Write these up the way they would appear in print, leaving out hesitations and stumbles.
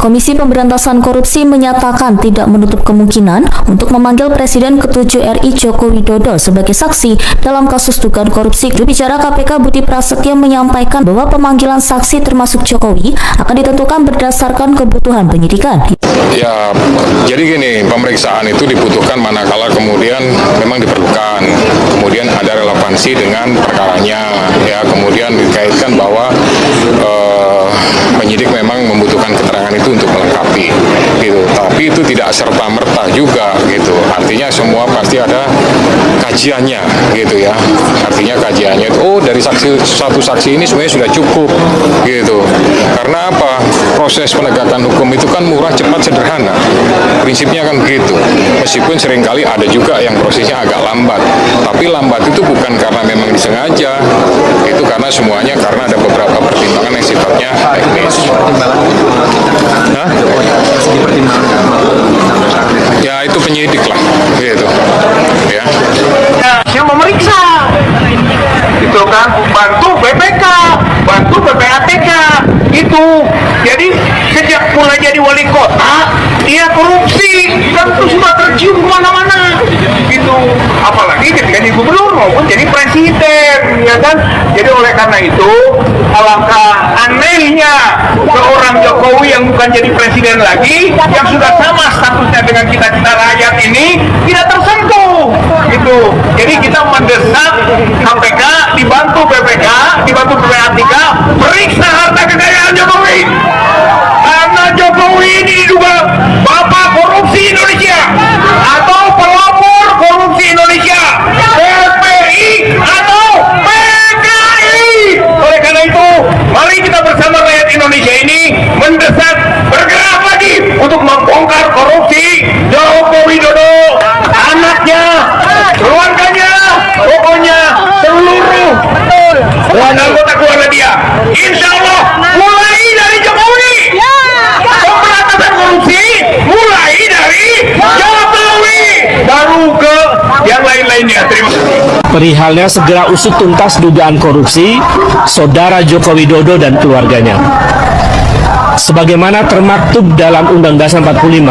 Komisi Pemberantasan Korupsi menyatakan tidak menutup kemungkinan untuk memanggil Presiden ke-7 RI Joko Widodo sebagai saksi dalam kasus dugaan korupsi. Juru bicara KPK Budi Prasetyo menyampaikan bahwa pemanggilan saksi termasuk Jokowi akan ditentukan berdasarkan kebutuhan penyidikan. Ya, jadi gini, pemeriksaan itu dibutuhkan manakala kemudian memang diperlukan, kemudian ada relevansi dengan perkaranya, ya, kemudian dikaitkan bahwa penyidik memang membutuhkan keterangan itu untuk melengkapi, gitu. Tapi itu tidak serta-merta juga, gitu. Artinya semua pasti ada kajiannya, gitu ya. Artinya kajiannya itu, dari satu saksi ini sebenarnya sudah cukup, gitu. Karena apa? Proses penegakan hukum itu kan murah, cepat, sederhana. Prinsipnya kan begitu. Meskipun seringkali ada juga yang prosesnya agak lambat. Tapi lambat itu bukan karena memang disengaja, itu karena semuanya karena ada beberapa pertimbangan yang sifatnya teknis. Ya itu penyidik lah, gitu. Ya. Yang memeriksa, itu kan bantu BPK, bantu PPATK, itu. Jadi sejak mulai jadi wali kota, dia korupsi, dan itu sudah tercium kemana-mana. Gitu. Apalagi ketika jadi gubernur maupun jadi presiden, ya kan? Jadi oleh karena itu, alangkah anehnya seorang Jokowi yang bukan jadi presiden lagi, yang sudah sama statusnya dengan kita-kita rakyat ini, tidak tersentuh. Gitu. Jadi kita mendesak KPK dibantu BPK, dibantu PPATK, periksa harta kekayaan Jokowi. Karena Jokowi ini juga bapak korupsi Indonesia atau pelopor korupsi Indonesia, PPI atau PKI. Oleh karena itu, mari kita bersama rakyat Indonesia ini mendesak bergerak lagi untuk membongkar korupsi Joko Widodo, anaknya, keluarganya, pokoknya seluruh anggota keluarga dia. Insya Allah mulai dari Jokowi, pemberantasan korupsi mulai dari Jokowi, baru ke yang lain-lainnya. Terima kasih. Perihalnya segera usut tuntas dugaan korupsi Saudara Joko Widodo dan keluarganya. Sebagaimana termaktub dalam Undang Dasar 45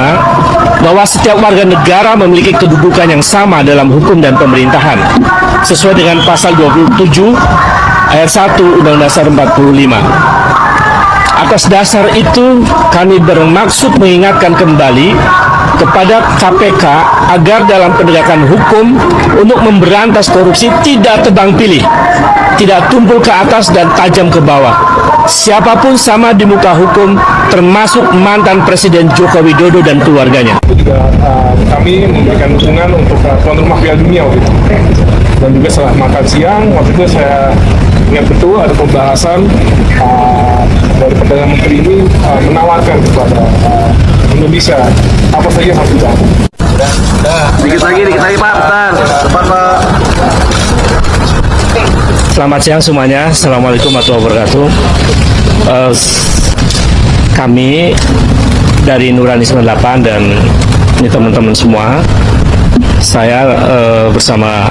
bahwa setiap warga negara memiliki kedudukan yang sama dalam hukum dan pemerintahan sesuai dengan pasal 27 ayat 1 Undang Dasar 45. Atas dasar itu kami bermaksud mengingatkan kembali kepada KPK agar dalam penegakan hukum untuk memberantas korupsi tidak tebang pilih, tidak tumpul ke atas dan tajam ke bawah. Siapapun sama di muka hukum, termasuk mantan Presiden Joko Widodo dan keluarganya. Itu juga kami memberikan dukungan untuk tuan rumah Piala Dunia waktu itu. Dan juga setelah makan siang, waktu itu saya ingat betul ada pembahasan dari Perdana Menteri ini menawarkan kepada Indonesia apa saja yang harus dibangun. Dikit lagi Pak, depan Pak. Selamat siang semuanya, Assalamualaikum warahmatullahi wabarakatuh. Kami dari Nurani 98 dan ini teman-teman semua, saya bersama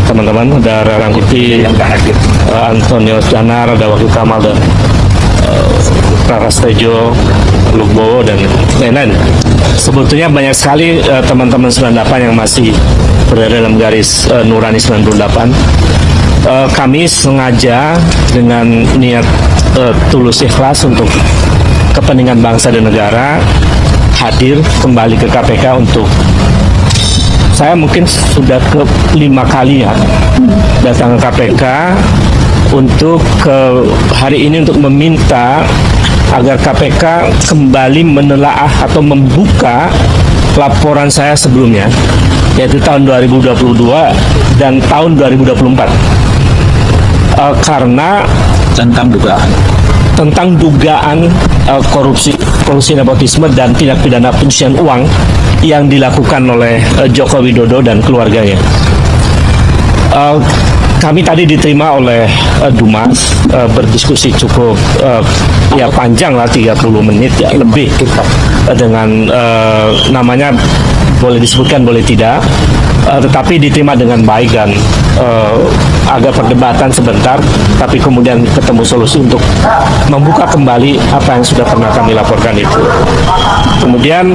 teman-teman ada Rangkuti, Antonio Danar, ada Wakil Kamal dan Prastejo, Lukbowo dan lain-lain. Sebetulnya banyak sekali teman-teman 98 yang masih berada dalam garis Nurani 98. Kami sengaja dengan niat tulus ikhlas untuk kepentingan bangsa dan negara hadir kembali ke KPK untuk, saya mungkin sudah ke-5 kali ya datang ke KPK untuk hari ini untuk meminta agar KPK kembali menelaah atau membuka laporan saya sebelumnya, yaitu tahun 2022 dan tahun 2024. Karena tentang dugaan korupsi nepotisme dan tindak pidana pencucian uang yang dilakukan oleh Joko Widodo dan keluarganya. Kami tadi diterima oleh Dumas, berdiskusi cukup ya panjang lah, 30 menit ya lebih, dengan namanya boleh disebutkan boleh tidak, tetapi diterima dengan baik dan agak perdebatan sebentar, tapi kemudian ketemu solusi untuk membuka kembali apa yang sudah pernah kami laporkan itu. Kemudian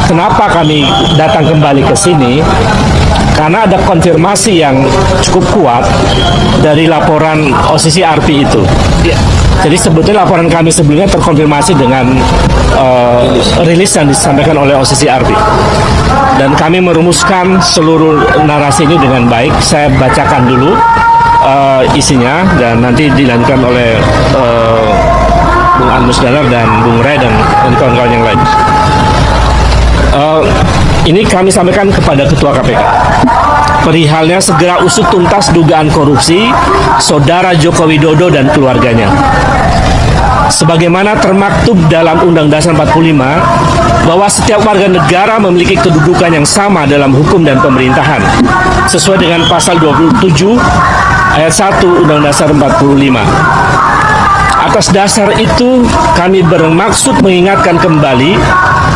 kenapa kami datang kembali ke sini? Karena ada konfirmasi yang cukup kuat dari laporan OCCRP itu. Jadi sebetulnya laporan kami sebelumnya terkonfirmasi dengan rilis yang disampaikan oleh OCCRP. Dan kami merumuskan seluruh narasi ini dengan baik. Saya bacakan dulu isinya dan nanti dilanjutkan oleh Bung Anmus Dalar dan Bung Ray dan kawan-kawan yang lain. Ini kami sampaikan kepada Ketua KPK. Perihalnya segera usut tuntas dugaan korupsi Saudara Joko Widodo dan keluarganya. Sebagaimana termaktub dalam Undang Dasar 45 bahwa setiap warga negara memiliki kedudukan yang sama dalam hukum dan pemerintahan sesuai dengan pasal 27 ayat 1 Undang Dasar 45. Atas dasar itu, kami bermaksud mengingatkan kembali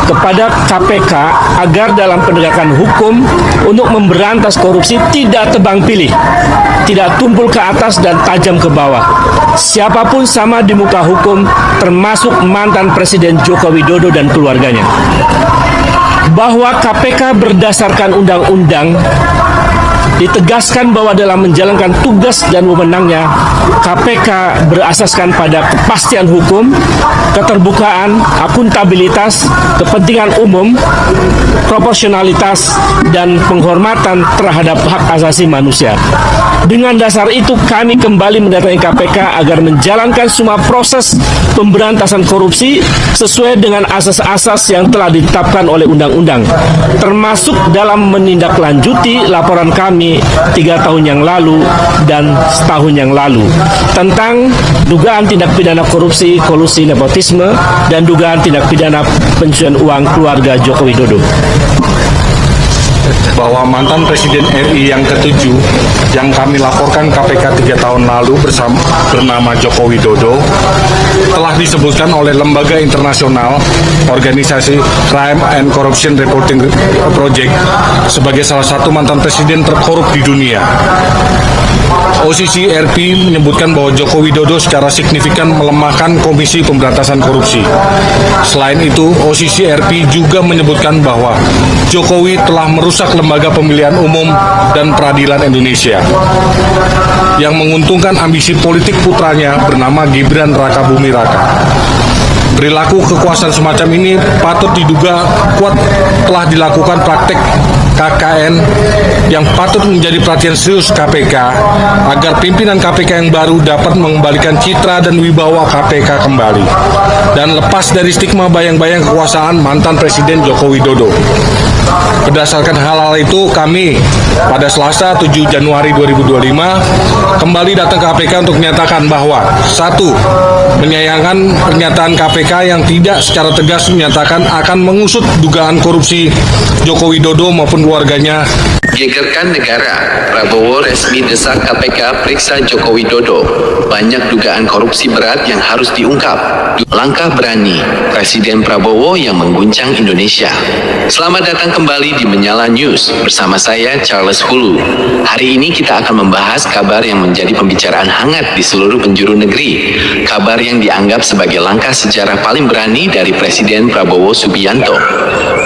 kepada KPK agar dalam penegakan hukum untuk memberantas korupsi tidak tebang pilih, tidak tumpul ke atas dan tajam ke bawah. Siapapun sama di muka hukum, termasuk mantan Presiden Joko Widodo dan keluarganya. Bahwa KPK berdasarkan undang-undang ditegaskan bahwa dalam menjalankan tugas dan wewenangnya, KPK berasaskan pada kepastian hukum, keterbukaan, akuntabilitas, kepentingan umum, proporsionalitas, dan penghormatan terhadap hak asasi manusia. Dengan dasar itu, kami kembali mendatangi KPK agar menjalankan semua proses pemberantasan korupsi sesuai dengan asas-asas yang telah ditetapkan oleh undang-undang, termasuk dalam menindaklanjuti laporan kami 3 tahun yang lalu dan setahun yang lalu tentang dugaan tindak pidana korupsi, kolusi, nepotisme, dan dugaan tindak pidana pencucian uang keluarga Joko Widodo. Bahwa mantan Presiden RI yang ke-7 yang kami laporkan KPK 3 tahun lalu bernama Joko Widodo telah disebutkan oleh lembaga internasional organisasi Crime and Corruption Reporting Project sebagai salah satu mantan presiden terkorup di dunia. OCCRP menyebutkan bahwa Joko Widodo secara signifikan melemahkan Komisi Pemberantasan Korupsi. Selain itu, OCCRP juga menyebutkan bahwa Jokowi telah merusak lembaga pemilihan umum dan peradilan Indonesia yang menguntungkan ambisi politik putranya bernama Gibran Rakabuming Raka. Perilaku kekuasaan semacam ini patut diduga kuat telah dilakukan praktek KKN yang patut menjadi perhatian serius KPK agar pimpinan KPK yang baru dapat mengembalikan citra dan wibawa KPK kembali dan lepas dari stigma bayang-bayang kekuasaan mantan Presiden Joko Widodo. Berdasarkan hal-hal itu, kami pada Selasa 7 Januari 2025 kembali datang ke KPK untuk menyatakan bahwa 1. Menyayangkan pernyataan KPK yang tidak secara tegas menyatakan akan mengusut dugaan korupsi Joko Widodo maupun keluarganya. Gegerkan negara, Prabowo resmi desak KPK periksa Joko Widodo. Banyak dugaan korupsi berat yang harus diungkap. Langkah berani Presiden Prabowo yang mengguncang Indonesia. Selamat datang kembali di Menyala News bersama saya Charles Hulu. Hari ini kita akan membahas kabar yang menjadi pembicaraan hangat di seluruh penjuru negeri. Kabar yang dianggap sebagai langkah sejarah paling berani dari Presiden Prabowo Subianto.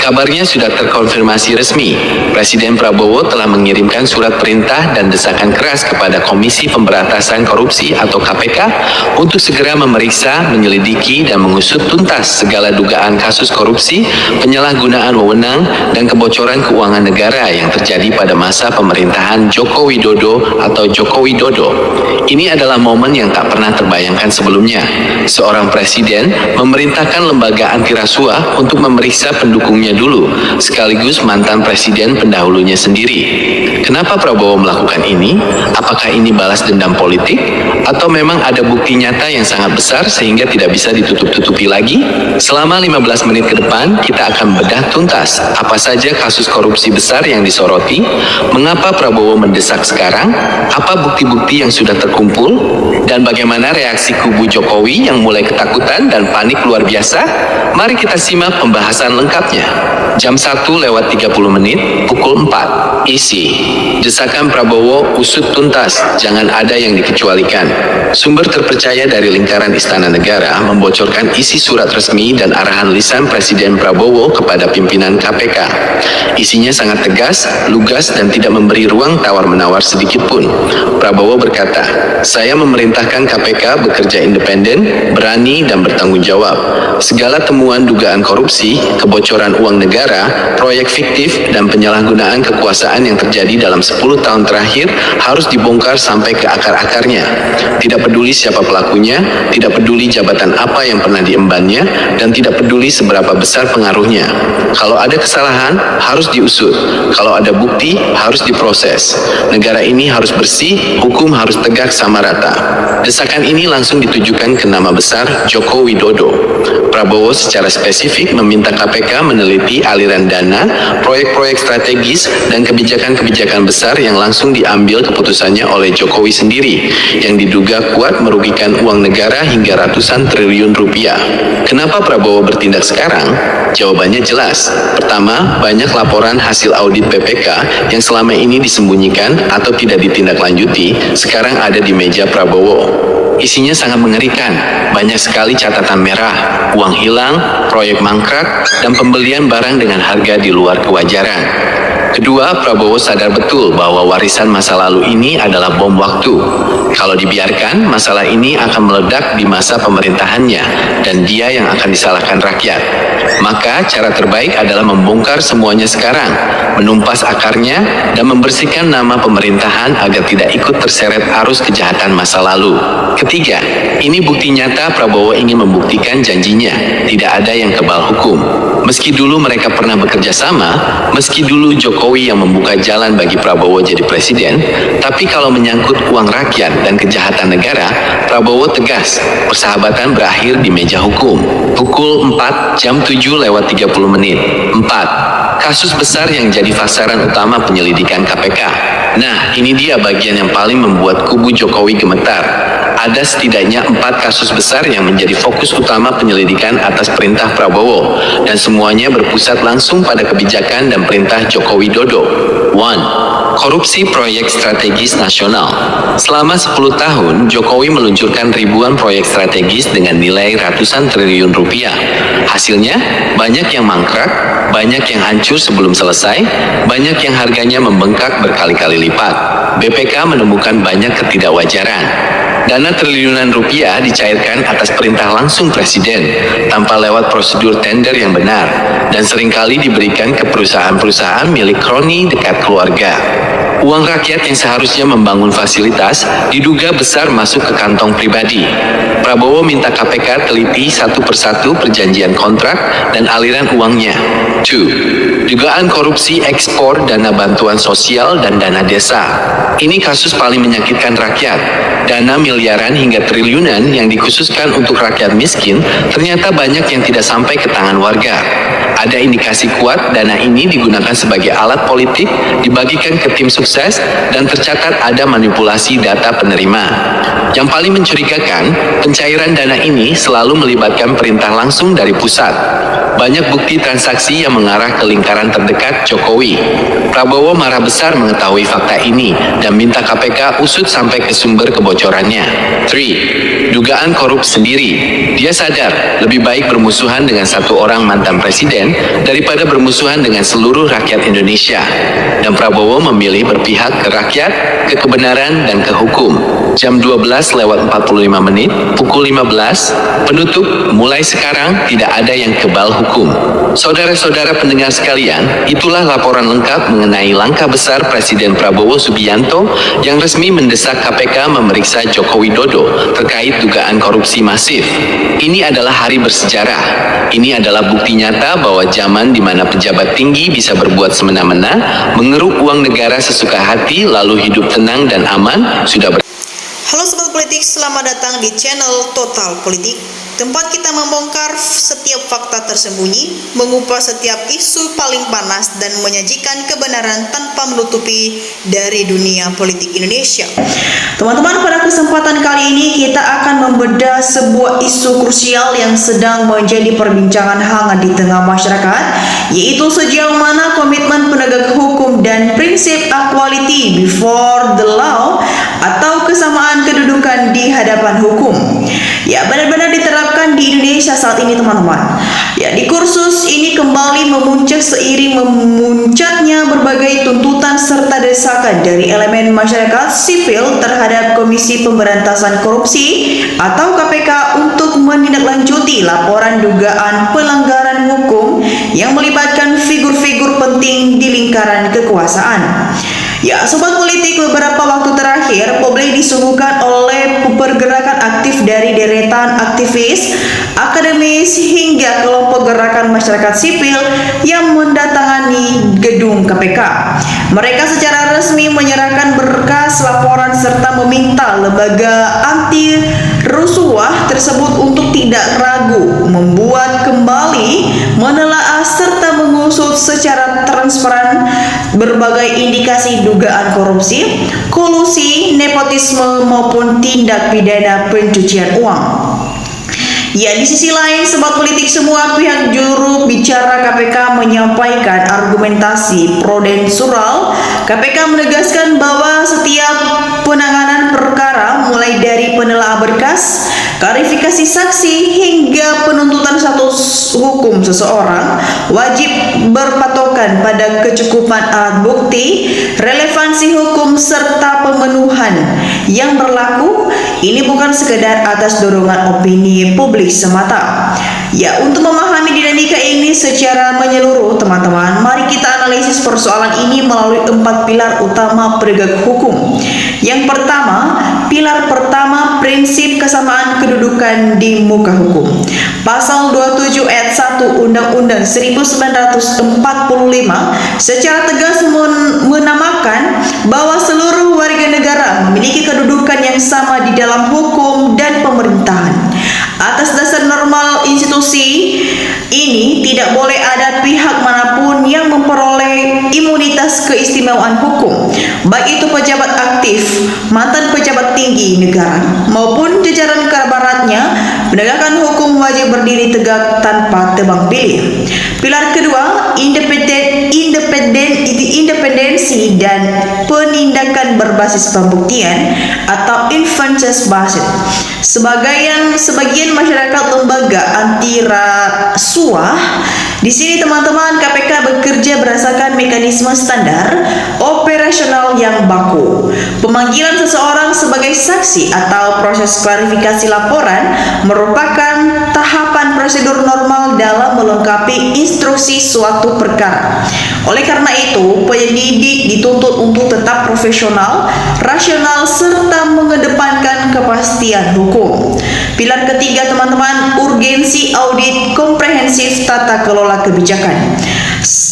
Kabarnya sudah terkonfirmasi resmi. Presiden Prabowo telah mengirimkan surat perintah dan desakan keras kepada Komisi Pemberantasan Korupsi atau KPK untuk segera memeriksa, menyelidiki, dan mengusut tuntas segala dugaan kasus korupsi, penyalahgunaan wewenang, dan kebocoran keuangan negara yang terjadi pada masa pemerintahan Joko Widodo atau Joko Widodo. Ini adalah momen yang tak pernah terbayangkan sebelumnya. Seorang presiden memerintahkan lembaga anti rasuah untuk memeriksa pendukungnya dulu, sekaligus mantan presiden pendahulunya sendiri. Kenapa Prabowo melakukan ini? Apakah ini balas dendam politik? Atau memang ada bukti nyata yang sangat besar sehingga tidak bisa ditutup-tutupi lagi? Selama 15 menit ke depan, kita akan bedah tuntas apa saja kasus korupsi besar yang disoroti, mengapa Prabowo mendesak sekarang, apa bukti-bukti yang sudah terkumpul, dan bagaimana reaksi kubu Jokowi yang mulai ketakutan dan panik luar biasa. Mari kita simak pembahasan lengkapnya. Jam 1:30 pukul 4. Isi: desakan Prabowo usut tuntas, jangan ada yang dikecualikan. Sumber terpercaya dari lingkaran Istana Negara membocorkan isi surat resmi dan arahan lisan Presiden Prabowo kepada pimpinan KPK. Isinya sangat tegas, lugas, dan tidak memberi ruang tawar-menawar sedikit pun. Prabowo berkata, "Saya memerintahkan KPK bekerja independen, berani, dan bertanggung jawab. Segala temuan dugaan korupsi, kebocoran uang negara, proyek fiktif, dan penyalahgunaan kekuasaan yang terjadi dalam 10 tahun terakhir harus dibongkar sampai ke akar-akarnya. Tidak peduli siapa pelakunya, tidak peduli jabatan apa yang pernah diembannya, dan tidak peduli seberapa besar pengaruhnya. Kalau ada kesalahan, harus diusut. Kalau ada bukti, harus diproses. Negara ini harus bersih, hukum harus tegak sama rata." Desakan ini langsung ditujukan ke nama besar Joko Widodo. Prabowo secara spesifik meminta KPK meneliti aliran dana, proyek-proyek strategis, dan kebijakan-kebijakan besar yang langsung diambil keputusannya oleh Jokowi sendiri, yang diduga kuat merugikan uang negara hingga ratusan triliun rupiah. Kenapa Prabowo bertindak sekarang? Jawabannya jelas. Pertama, banyak laporan hasil audit BPK yang selama ini disembunyikan atau tidak ditindaklanjuti, sekarang ada di meja Prabowo. Isinya sangat mengerikan, banyak sekali catatan merah, uang hilang, proyek mangkrak, dan pembelian barang dengan harga di luar kewajaran. Kedua, Prabowo sadar betul bahwa warisan masa lalu ini adalah bom waktu. Kalau dibiarkan, masalah ini akan meledak di masa pemerintahannya, dan dia yang akan disalahkan rakyat. Maka cara terbaik adalah membongkar semuanya sekarang, menumpas akarnya, dan membersihkan nama pemerintahan agar tidak ikut terseret arus kejahatan masa lalu. Ketiga, ini bukti nyata Prabowo ingin membuktikan janjinya, tidak ada yang kebal hukum. Meski dulu mereka pernah bekerja sama, meski dulu Jokowi yang membuka jalan bagi Prabowo jadi presiden, tapi kalau menyangkut uang rakyat dan kejahatan negara, Prabowo tegas, persahabatan berakhir di meja hukum. Pukul 4, jam 7:30. 4. Kasus besar yang jadi sasaran utama penyelidikan KPK. Nah, ini dia bagian yang paling membuat kubu Jokowi gemetar. Ada setidaknya 4 kasus besar yang menjadi fokus utama penyelidikan atas perintah Prabowo, dan semuanya berpusat langsung pada kebijakan dan perintah Joko Widodo. 1. Korupsi proyek strategis nasional. Selama 10 tahun, Jokowi meluncurkan ribuan proyek strategis dengan nilai ratusan triliun rupiah. Hasilnya, banyak yang mangkrak, banyak yang hancur sebelum selesai, banyak yang harganya membengkak berkali-kali lipat. BPK menemukan banyak ketidakwajaran. Dana triliunan rupiah dicairkan atas perintah langsung Presiden, tanpa lewat prosedur tender yang benar, dan seringkali diberikan ke perusahaan-perusahaan milik kroni dekat keluarga. Uang rakyat yang seharusnya membangun fasilitas diduga besar masuk ke kantong pribadi. Prabowo minta KPK teliti satu persatu perjanjian kontrak dan aliran uangnya. 2. Dugaan korupsi ekspor dana bantuan sosial dan dana desa. Ini kasus paling menyakitkan rakyat. Dana miliaran hingga triliunan yang dikhususkan untuk rakyat miskin ternyata banyak yang tidak sampai ke tangan warga. Ada indikasi kuat dana ini digunakan sebagai alat politik, dibagikan ke tim sukses, dan tercatat ada manipulasi data penerima. Yang paling mencurigakan, pencairan dana ini selalu melibatkan perintah langsung dari pusat. Banyak bukti transaksi yang mengarah ke lingkaran terdekat Jokowi. Prabowo marah besar mengetahui fakta ini dan minta KPK usut sampai ke sumber kebocorannya. 3. Dugaan korup sendiri. Dia sadar lebih baik bermusuhan dengan satu orang mantan presiden daripada bermusuhan dengan seluruh rakyat Indonesia. Dan Prabowo memilih berpihak ke rakyat, ke kebenaran, dan ke hukum. Jam 12:45, pukul 15, penutup, mulai sekarang tidak ada yang kebal hukum. Saudara-saudara pendengar sekalian, itulah laporan lengkap mengenai langkah besar Presiden Prabowo Subianto yang resmi mendesak KPK memeriksa Joko Widodo terkait dugaan korupsi masif. Ini adalah hari bersejarah. Ini adalah bukti nyata bahwa zaman di mana pejabat tinggi bisa berbuat semena-mena, mengeruk uang negara sesuka hati lalu hidup tenang dan aman sudah Halo Sobat Politik Politik, selamat datang di channel Total Politik, tempat kita membongkar setiap fakta tersembunyi, mengupas setiap isu paling panas, dan menyajikan kebenaran tanpa menutupi dari dunia politik Indonesia. Teman-teman, pada kesempatan kali ini kita akan membedah sebuah isu krusial yang sedang menjadi perbincangan hangat di tengah masyarakat, yaitu sejauh mana komitmen penegak hukum dan prinsip equality before the law atau kesamaan kedudukan di hadapan hukum ya benar-benar diterapkan di Indonesia saat ini, teman-teman. Ya, di kursus ini kembali memuncak seiring memuncaknya berbagai tuntutan serta desakan dari elemen masyarakat sipil terhadap Komisi Pemberantasan Korupsi atau KPK untuk menindaklanjuti laporan dugaan pelanggaran hukum yang melibatkan figur-figur penting di lingkaran kekuasaan. Ya, sobat politik, beberapa waktu terakhir publik disuguhkan oleh pergerakan aktif dari deretan aktivis, akademis hingga kelompok gerakan masyarakat sipil yang mendatangani gedung KPK. Mereka secara resmi menyerahkan berkas laporan serta meminta lembaga anti rusuh tersebut untuk tidak ragu membuat kembali, menelaah serta mengusut secara transparan berbagai indikasi dugaan korupsi, kolusi, nepotisme maupun tindak pidana pencucian uang. Ya, di sisi lain, sobat politik, semua pihak juru bicara KPK menyampaikan argumentasi prudensial. KPK menegaskan bahwa setiap penanganan perkara mulai dari penelaah berkas, klarifikasi saksi hingga penuntutan status hukum seseorang wajib berpatokan pada kecukupan alat bukti, relevansi hukum serta pemenuhan yang berlaku. Ini bukan sekedar atas dorongan opini publik semata. Ya, untuk memahami dinamika ini secara menyeluruh, teman-teman, mari kita analisis persoalan ini melalui 4 pilar utama penegak hukum. Yang pertama, pilar pertama, prinsip kesamaan kedudukan di muka hukum. Pasal 27 ayat 1 Undang-Undang 1945 secara tegas menamakan bahwa seluruh warga negara memiliki kedudukan yang sama di dalam hukum dan pemerintahan. Atas dasar normal institusi ini, tidak boleh ada pihak manapun yang memperoleh imunitas keistimewaan hukum, baik itu pejabat aktif, mantan pejabat tinggi negara, maupun jajaran kerabatnya. Penegakan hukum wajib berdiri tegak tanpa tebang pilih. Pilar kedua, independensi dan penindakan berbasis pembuktian atau evidence based. Sebagian masyarakat lembaga anti rasuah. Di sini, teman-teman, KPK bekerja berdasarkan mekanisme standar operasional yang baku. Pemanggilan seseorang sebagai saksi atau proses klarifikasi laporan merupakan tahapan prosedur normal dalam melengkapi instruksi suatu perkara. Oleh karena itu, penyelidik dituntut untuk tetap profesional, rasional, serta mengedepankan kepastian hukum. Pilar ketiga, teman-teman, urgensi audit komprehensif tata kelola kebijakan.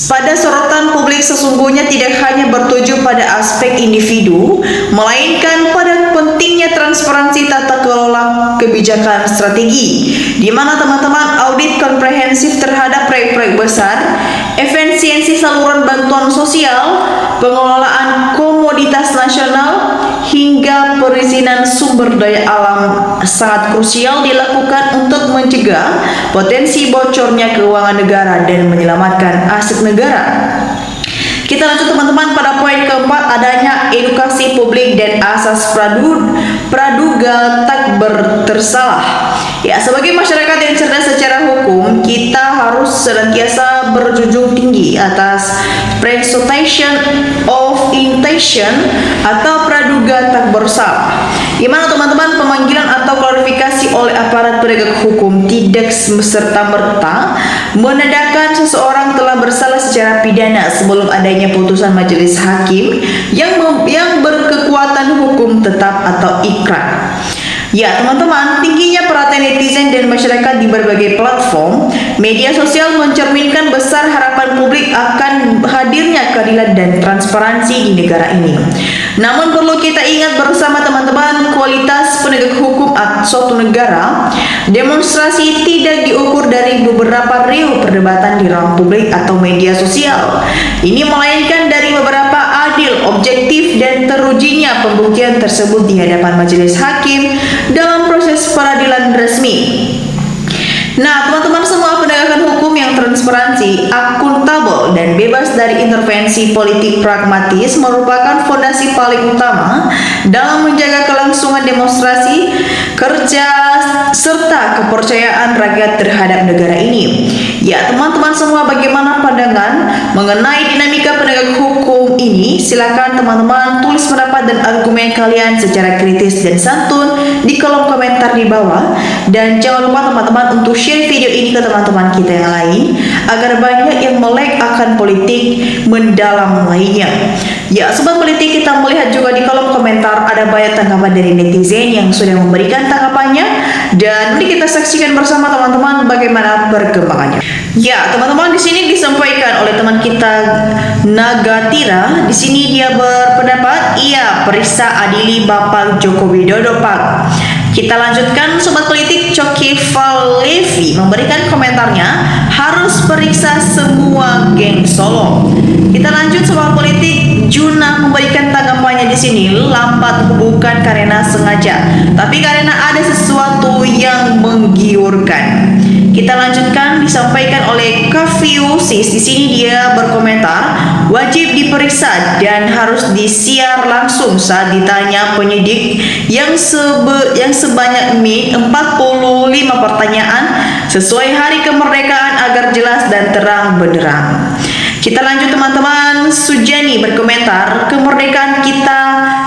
Pada sorotan publik sesungguhnya tidak hanya bertuju pada aspek individu, melainkan pada pentingnya transparansi tata kelola kebijakan strategi, di mana, teman-teman, audit komprehensif terhadap proyek-proyek besar, efisiensi saluran bantuan sosial, pengelolaan komoditas nasional, hingga perizinan sumber daya alam sangat krusial dilakukan untuk mencegah potensi bocornya keuangan negara dan menyelamatkan aset negara. Kita lanjut, teman-teman, pada poin keempat, adanya edukasi publik dan asas praduga tak bersalah. Ya, sebagai masyarakat yang cerdas secara hukum, kita harus senantiasa berjunjung tinggi atas presumption of intention atau praduga tak bersalah, di mana, teman-teman, pemanggilan atau klarifikasi oleh aparat penegak hukum tidak serta-merta menandakan seseorang telah bersalah secara pidana sebelum adanya putusan majelis hakim yang berkekuatan hukum tetap atau ikrar. Ya, teman-teman, tingginya perhatian netizen dan masyarakat di berbagai platform media sosial mencerminkan besar harapan publik akan hadirnya keadilan dan transparansi di negara ini. Namun perlu kita ingat bersama, teman-teman, kualitas penegak suatu negara, demonstrasi tidak diukur dari beberapa riuh perdebatan di ruang publik atau media sosial. Ini melainkan dari beberapa adil, objektif, dan terujinya pembuktian tersebut di hadapan majelis hakim dalam proses peradilan resmi. Nah, teman-teman semua, penegakan hukum yang transparansi, akuntabel, dan bebas dari intervensi politik pragmatis merupakan fondasi paling utama dalam menjaga kelangsungan demonstrasi, kerja, serta kepercayaan rakyat terhadap negara ini. Ya, teman-teman semua, bagaimana pandangan mengenai dinamika penegak hukum ini? Silakan teman-teman tulis pendapat dan argumen kalian secara kritis dan santun di kolom komentar di bawah. Dan jangan lupa teman-teman untuk share video ini ke teman-teman kita yang lain agar banyak yang melek akan politik mendalam lainnya. Ya, sobat politik, kita melihat juga di kolom komentar ada banyak tanggapan dari netizen yang sudah memberikan tanggapannya, dan mari kita saksikan bersama teman-teman bagaimana perkembangannya. Ya, teman-teman, di sini disampaikan oleh teman kita Nagatira. Di sini dia berpendapat, iya, periksa adili Bapak Joko Widodo, Pak. Kita lanjutkan, sobat politik. Coki Valevi memberikan komentarnya, harus periksa semua geng Solo. Kita lanjut, sobat politik. Juna memberikan tanggapannya di sini, lambat bukan karena sengaja, tapi karena ada sesuatu yang menggiurkan. Kita lanjutkan, disampaikan oleh Kaviusis. Di sini dia berkomentar, wajib diperiksa dan harus disiar langsung saat ditanya penyidik yang sebanyak 45 pertanyaan sesuai hari kemerdekaan agar jelas dan terang benderang. Kita lanjut, teman-teman. Sujani berkomentar, kemerdekaan kita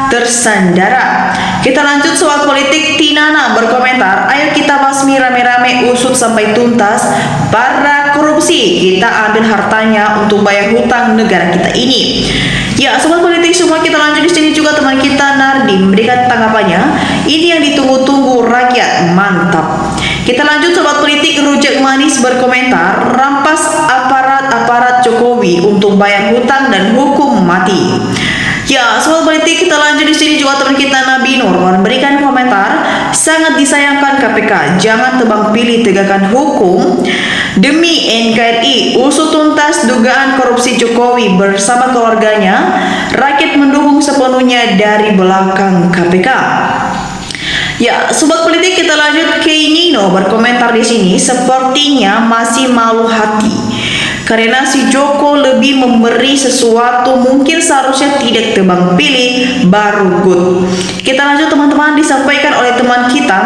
tersandara. Kita lanjut, soal politik. Tinana berkomentar, ayo kita basmi rame-rame, usut sampai tuntas para korupsi, kita ambil hartanya untuk bayar hutang negara kita ini. Ya, sobat politik semua, kita lanjut. Di sini juga teman kita Nardi memberikan tanggapannya, ini yang ditunggu-tunggu rakyat, mantap. Kita lanjut, sobat politik. Rujak Manis berkomentar, rampas aparat Jokowi untuk bayar hutang dan hukum mati. Ya, sobat politik, kita lanjut. Di sini juga teman kita Nabi Nur memberikan komentar, sangat disayangkan KPK, jangan tebang pilih, tegakkan hukum demi NKRI, usut tuntas dugaan korupsi Jokowi bersama keluarganya, rakyat mendukung sepenuhnya dari belakang KPK. Ya, sobat politik, kita lanjut. Kei Nino berkomentar di sini, sepertinya masih malu hati karena si Joko lebih memberi sesuatu, mungkin seharusnya tidak tebang pilih, baru good. Kita lanjut, teman-teman. Disampaikan oleh teman kita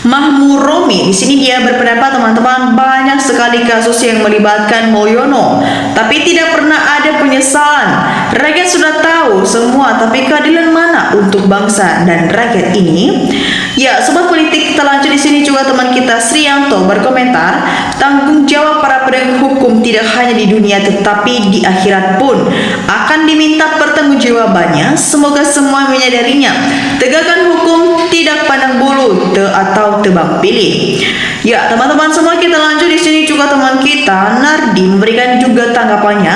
Mahmur Romi. Di sini dia berpendapat, teman-teman, banyak sekali kasus yang melibatkan Mulyono, tapi tidak pernah ada penyesalan. Rakyat sudah tahu semua, tapi keadilan mana untuk bangsa dan rakyat ini? Ya, sobat politik, kita lanjut. Di sini juga teman kita Srianto berkomentar, tanggung jawab para penegak hukum tidak hanya di dunia tetapi di akhirat pun akan diminta pertanggungjawabannya. Semoga semua menyadarinya. Tegakkan hukum, tidak pandang bulu atau tebang pilih. Ya, teman-teman semua, kita lanjut. Di sini juga teman kita Nardi memberikan juga tanggapannya.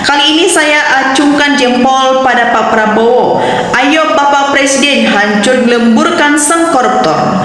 Kali ini saya acungkan jempol pada Pak Prabowo. Ayo Bapak Presiden, hancur lemburkan sang koruptor.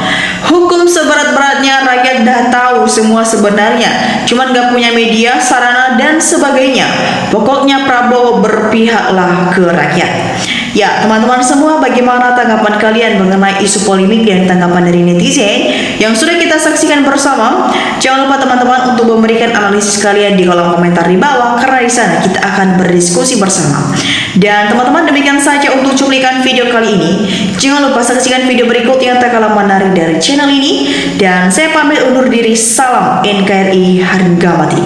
Hukum seberat-beratnya, rakyat dah tahu semua sebenarnya, cuman gak punya media, sarana, dan sebagainya. Pokoknya Prabowo berpihaklah ke rakyat. Ya, teman-teman semua, bagaimana tanggapan kalian mengenai isu polemik dan tanggapan dari netizen yang sudah kita saksikan bersama? Jangan lupa teman-teman untuk memberikan analisis kalian di kolom komentar di bawah, karena di sana kita akan berdiskusi bersama. Dan teman-teman, demikian saja untuk cuplikan video kali ini. Jangan lupa saksikan video berikut yang tak kalah menarik dari channel ini. Dan saya pamit undur diri, salam NKRI harga mati.